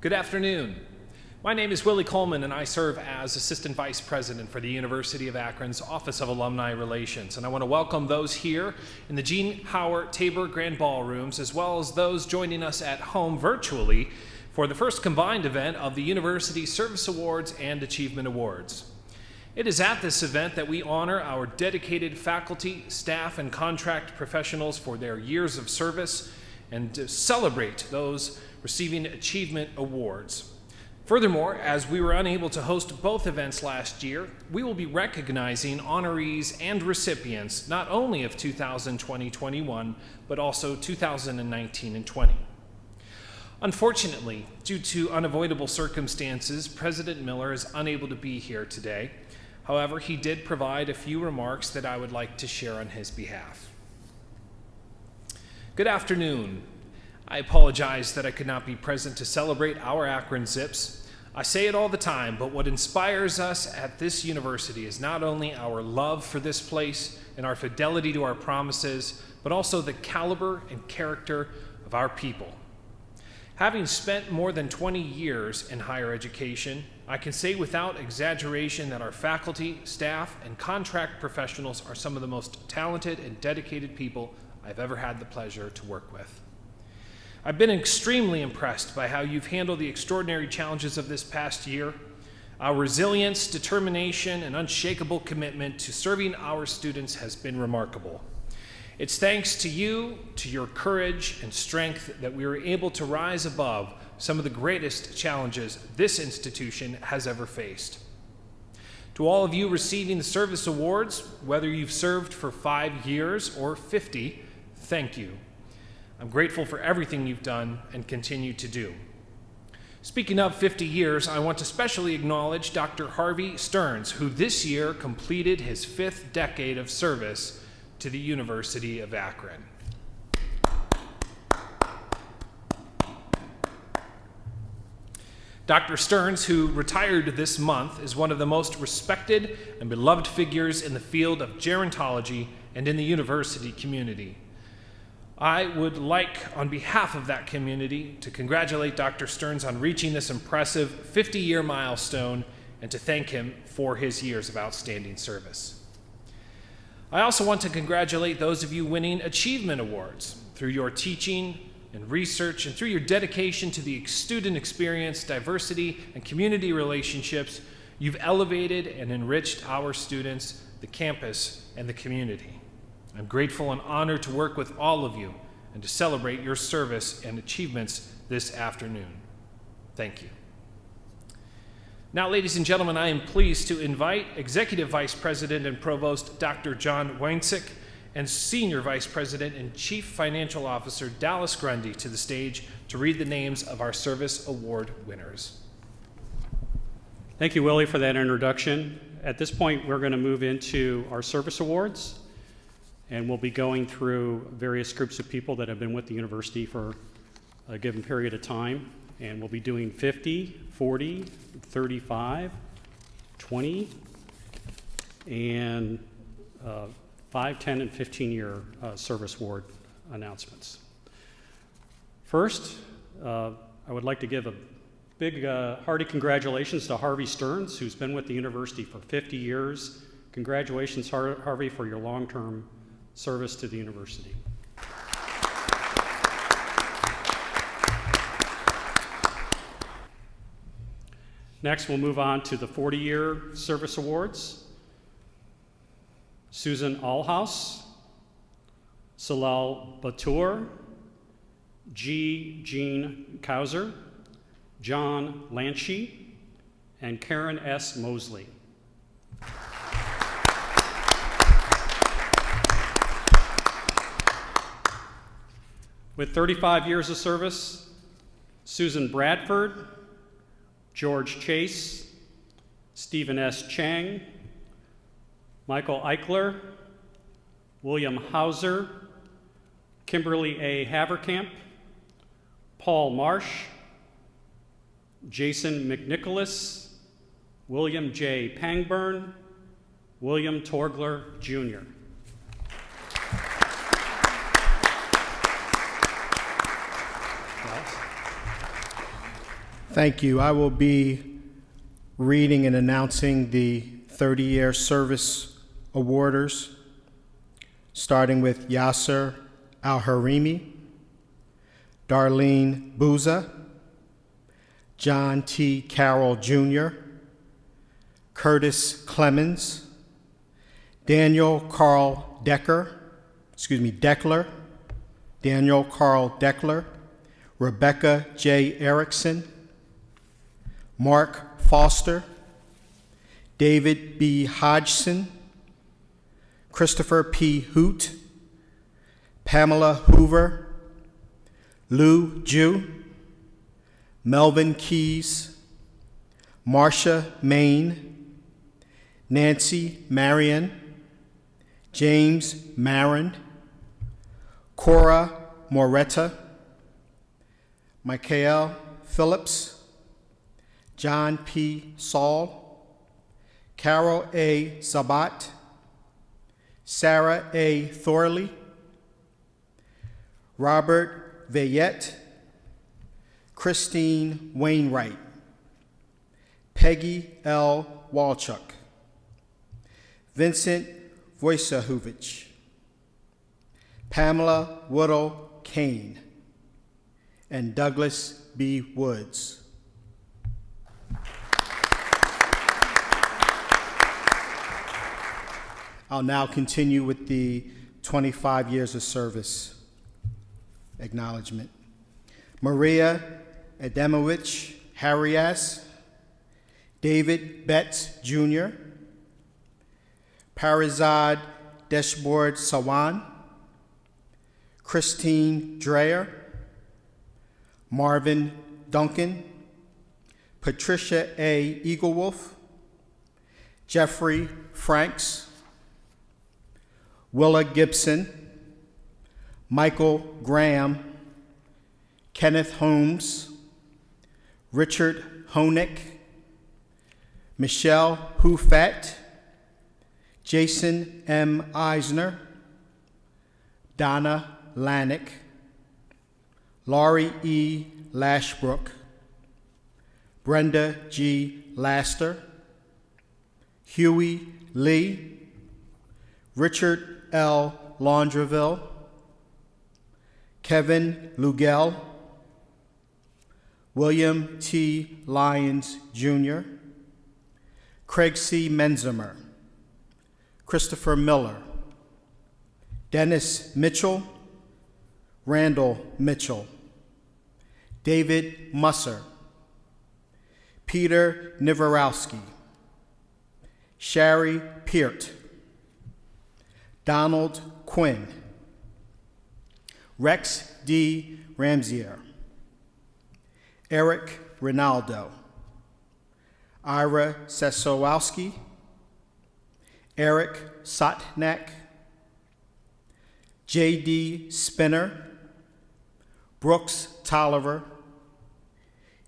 Good afternoon. My name is Willie Coleman, and I serve as Assistant Vice President for the University of Akron's Office of Alumni Relations. And I want to welcome those here in the Gene Howard Tabor Grand Ballrooms, as well as those joining us at home virtually for the first combined event of the University Service Awards and Achievement Awards. It is at this event that we honor our dedicated faculty, staff, and contract professionals for their years of service and to celebrate those receiving achievement awards. Furthermore, as we were unable to host both events last year, we will be recognizing honorees and recipients not only of 2020-21, but also 2019 and 20. Unfortunately, due to unavoidable circumstances, President Miller is unable to be here today. However, he did provide a few remarks that I would like to share on his behalf. Good afternoon. I apologize that I could not be present to celebrate our Akron Zips. I say it all the time, but what inspires us at this university is not only our love for this place and our fidelity to our promises, but also the caliber and character of our people. Having spent more than 20 years in higher education, I can say without exaggeration that our faculty, staff, and contract professionals are some of the most talented and dedicated people I've ever had the pleasure to work with. I've been extremely impressed by how you've handled the extraordinary challenges of this past year. Our resilience, determination, and unshakable commitment to serving our students has been remarkable. It's thanks to you, to your courage and strength, that we were able to rise above some of the greatest challenges this institution has ever faced. To all of you receiving the service awards, whether you've served for 5 years or 50, thank you. I'm grateful for everything you've done and continue to do. Speaking of 50 years, I want to specially acknowledge Dr. Harvey Stearns, who this year completed his 5th decade of service to the University of Akron. Dr. Stearns, who retired this month, is one of the most respected and beloved figures in the field of gerontology and in the university community. I would like, on behalf of that community, to congratulate Dr. Stearns on reaching this impressive 50-year milestone and to thank him for his years of outstanding service. I also want to congratulate those of you winning achievement awards through your teaching and research and through your dedication to the student experience, diversity, and community relationships. You've elevated and enriched our students, the campus, and the community. I'm grateful and honored to work with all of you and to celebrate your service and achievements this afternoon. Thank you. Now, ladies and gentlemen, I am pleased to invite Executive Vice President and Provost Dr. John Weinsick and Senior Vice President and Chief Financial Officer Dallas Grundy to the stage to read the names of our Service Award winners. Thank you, Willie, for that introduction. At this point, we're going to move into our Service Awards. And we'll be going through various groups of people that have been with the university for a given period of time. And we'll be doing 50, 40, 35, 20, and 5, 10, and 15-year service award announcements. First, I would like to give a big, hearty congratulations to Harvey Stearns, who's been with the university for 50 years. Congratulations, Harvey, for your long-term service to the university. Next, we'll move on to the 40-year service awards. Susan Allhouse, Salal Batur, G. Jean Kauser, John Lanchey, and Karen S. Mosley. With 35 years of service, Susan Bradford, George Chase, Stephen S. Chang, Michael Eichler, William Hauser, Kimberly A. Haverkamp, Paul Marsh, Jason McNicholas, William J. Pangburn, William Torgler, Jr. Thank you. I will be reading and announcing the 30-year service awarders, starting with Yasser Al-Harimi, Darlene Bouza, John T. Carroll Jr., Curtis Clemens, Daniel Carl Deckler, Daniel Carl Deckler, Rebecca J. Erickson, Mark Foster, David B. Hodgson, Christopher P. Hoot, Pamela Hoover, Lou Jew, Melvin Keys, Marcia Main, Nancy Marion, James Marin, Cora Moretta, Michael Phillips, John P. Saul, Carol A. Zabat, Sarah A. Thorley, Robert Veillette, Christine Wainwright, Peggy L. Walchuk, Vincent Wojciechowicz, Pamela Woodall Kane, and Douglas B. Woods. I'll now continue with the 25 years of service acknowledgement. Maria Adamowicz Harrias, David Betts Jr., Parizad Deshboard Sawan, Christine Dreyer, Marvin Duncan, Patricia A. Eaglewolf, Jeffrey Franks, Willa Gibson, Michael Graham, Kenneth Holmes, Richard Hoenick, Michelle Hufat, Jason M. Eisner, Donna Lanick, Laurie E. Lashbrook, Brenda G. Laster, Huey Lee, Richard L. Laundreville, Kevin Lugell, William T. Lyons Jr., Craig C. Menzimer, Christopher Miller, Dennis Mitchell, Randall Mitchell, David Musser, Peter Nivorowski, Shari Peart, Donald Quinn, Rex D. Ramsier, Eric Rinaldo, Ira Sesowowski, Eric Sotnak, J.D. Spinner, Brooks Tolliver,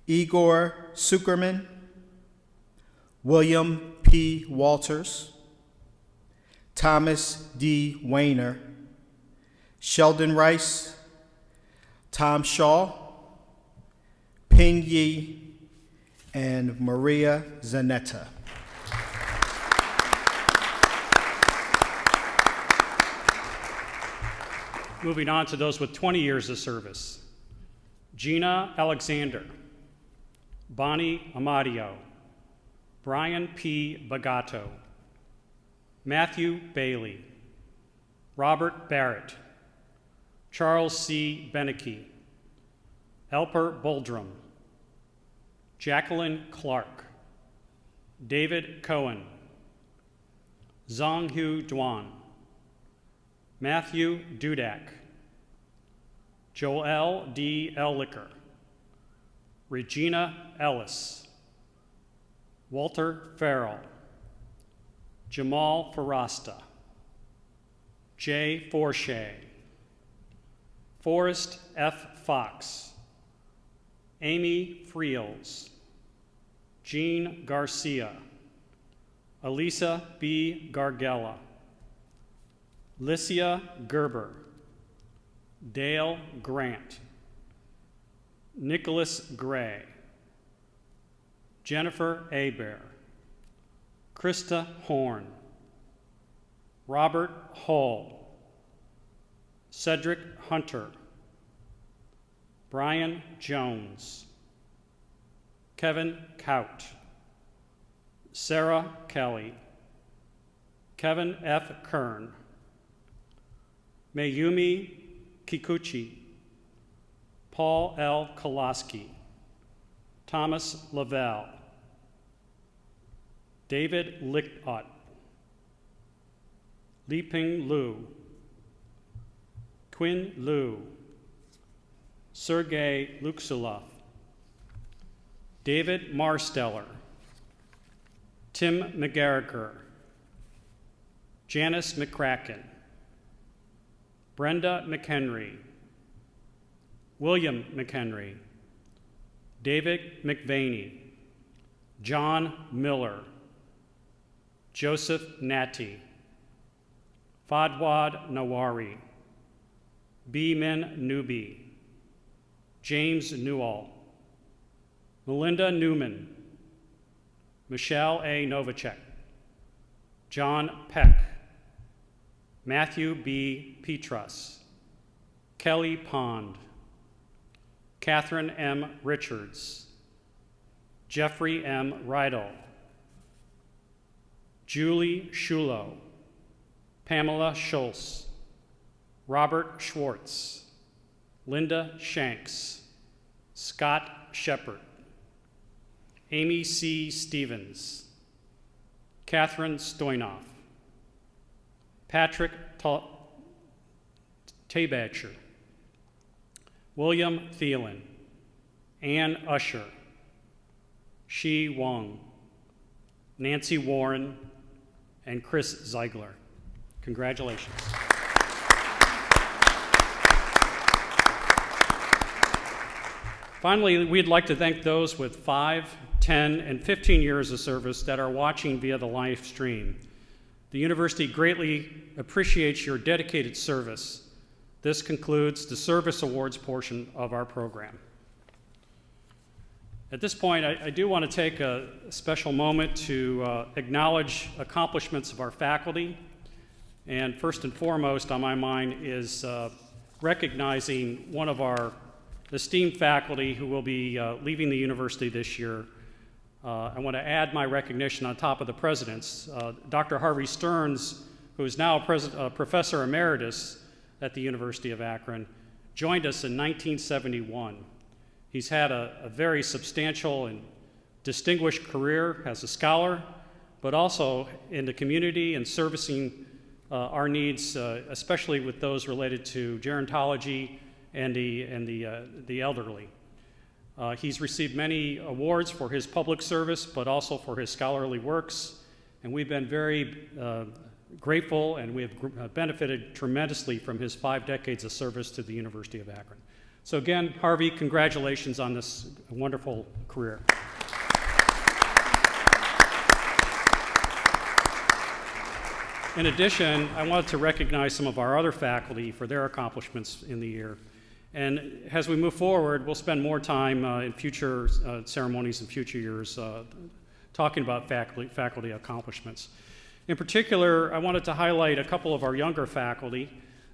Igor Sukerman, William P. Walters, Thomas D. Weiner, Sheldon Rice, Tom Shaw, Ping Yi, and Maria Zanetta. Moving on to those with 20 years of service. Gina Alexander, Bonnie Amadio, Brian P. Bagato, Matthew Bailey, Robert Barrett, Charles C. Beneke, Elper Boldrum, Jacqueline Clark, David Cohen, Zonghu Duan, Matthew Dudak, Joel D. Ellicker, Regina Ellis, Walter Farrell, Jamal Farasta, Jay Forshay, Forrest F. Fox, Amy Friels, Jean Garcia, Elisa B. Gargella, Lycia Gerber, Dale Grant, Nicholas Gray, Jennifer Aber, Krista Horn, Robert Hull, Cedric Hunter, Brian Jones, Kevin Kaut, Sarah Kelly, Kevin F. Kern, Mayumi Kikuchi, Paul L. Kolaski, Thomas Lavelle, David Lichtott, Liping Liu, Quinn Liu, Sergei Luxulov, David Marsteller, Tim McGarriger, Janice McCracken, Brenda McHenry, William McHenry, David McVaney, John Miller, Joseph Natty, Fadwad Nawari, B-Min Newby, James Newell, Melinda Newman, Michelle A. Novacek, John Peck, Matthew B. Petras, Kelly Pond, Catherine M. Richards, Jeffrey M. Rydell, Julie Shulo, Pamela Schultz, Robert Schwartz, Linda Shanks, Scott Shepard, Amy C. Stevens, Catherine Stoynoff, Patrick Tabacher, William Thielen, Ann Usher, Shi Wong, Nancy Warren, and Chris Ziegler. Congratulations. Finally, we'd like to thank those with 5, 10, and 15 years of service that are watching via the live stream. The university greatly appreciates your dedicated service. This concludes the service awards portion of our program. At this point, I do want to take a special moment to acknowledge accomplishments of our faculty. And first and foremost on my mind is recognizing one of our esteemed faculty who will be leaving the university this year. I want to add my recognition on top of the president's. Dr. Harvey Stearns, who is now a professor emeritus at the University of Akron, joined us in 1971. He's had a very substantial and distinguished career as a scholar, but also in the community and servicing our needs, especially with those related to gerontology and the elderly. He's received many awards for his public service, but also for his scholarly works, and we've been very grateful, and we have benefited tremendously from his 5 decades of service to the University of Akron. So again, Harvey, congratulations on this wonderful career. In addition, I wanted to recognize some of our other faculty for their accomplishments in the year. And as we move forward, we'll spend more time in future ceremonies in future years talking about faculty accomplishments. In particular, I wanted to highlight a couple of our younger faculty.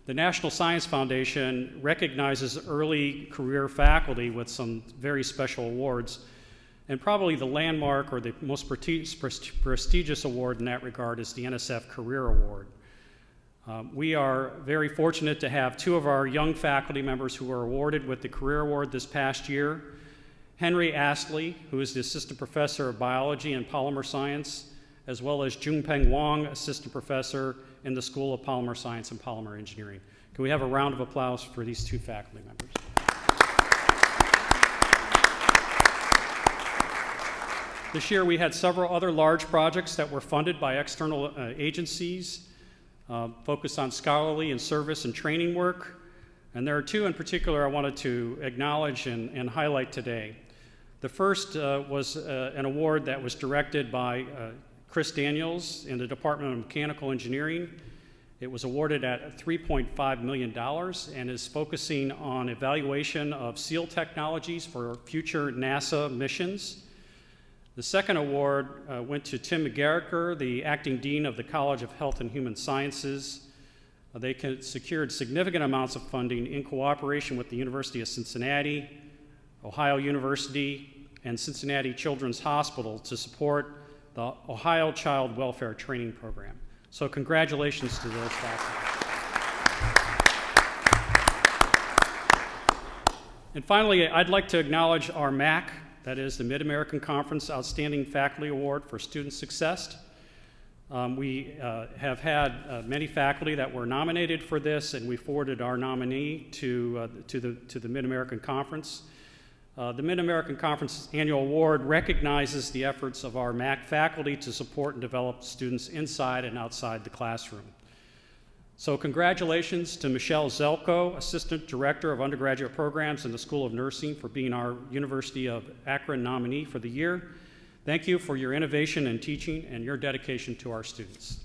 The National Science Foundation recognizes early career faculty with some very special awards. And probably the landmark or the most prestigious award in that regard is the NSF Career Award. We are very fortunate to have 2 of our young faculty members who were awarded with the Career Award this past year. Henry Astley, who is the Assistant Professor of Biology and Polymer Science, as well as Junpeng Wang, Assistant Professor in the School of Polymer Science and Polymer Engineering. Can we have a round of applause for these 2 faculty members? This year we had several other large projects that were funded by external agencies, focused on scholarly and service and training work. And there are 2 in particular I wanted to acknowledge and highlight today. The first was an award that was directed by Chris Daniels in the Department of Mechanical Engineering. It was awarded at $3.5 million and is focusing on evaluation of seal technologies for future NASA missions. The second award went to Tim McGarricker, the acting dean of the College of Health and Human Sciences. They secured significant amounts of funding in cooperation with the University of Cincinnati, Ohio University, and Cincinnati Children's Hospital to support the Ohio Child Welfare Training Program. So congratulations to those faculty. And finally, I'd like to acknowledge our MAC, that is the Mid-American Conference Outstanding Faculty Award for Student Success. We have had many faculty that were nominated for this, and we forwarded our nominee to the Mid-American Conference. The Mid-American Conference Annual Award recognizes the efforts of our MAC faculty to support and develop students inside and outside the classroom. So congratulations to Michelle Zelko, Assistant Director of Undergraduate Programs in the School of Nursing, for being our University of Akron nominee for the year. Thank you for your innovation in teaching and your dedication to our students.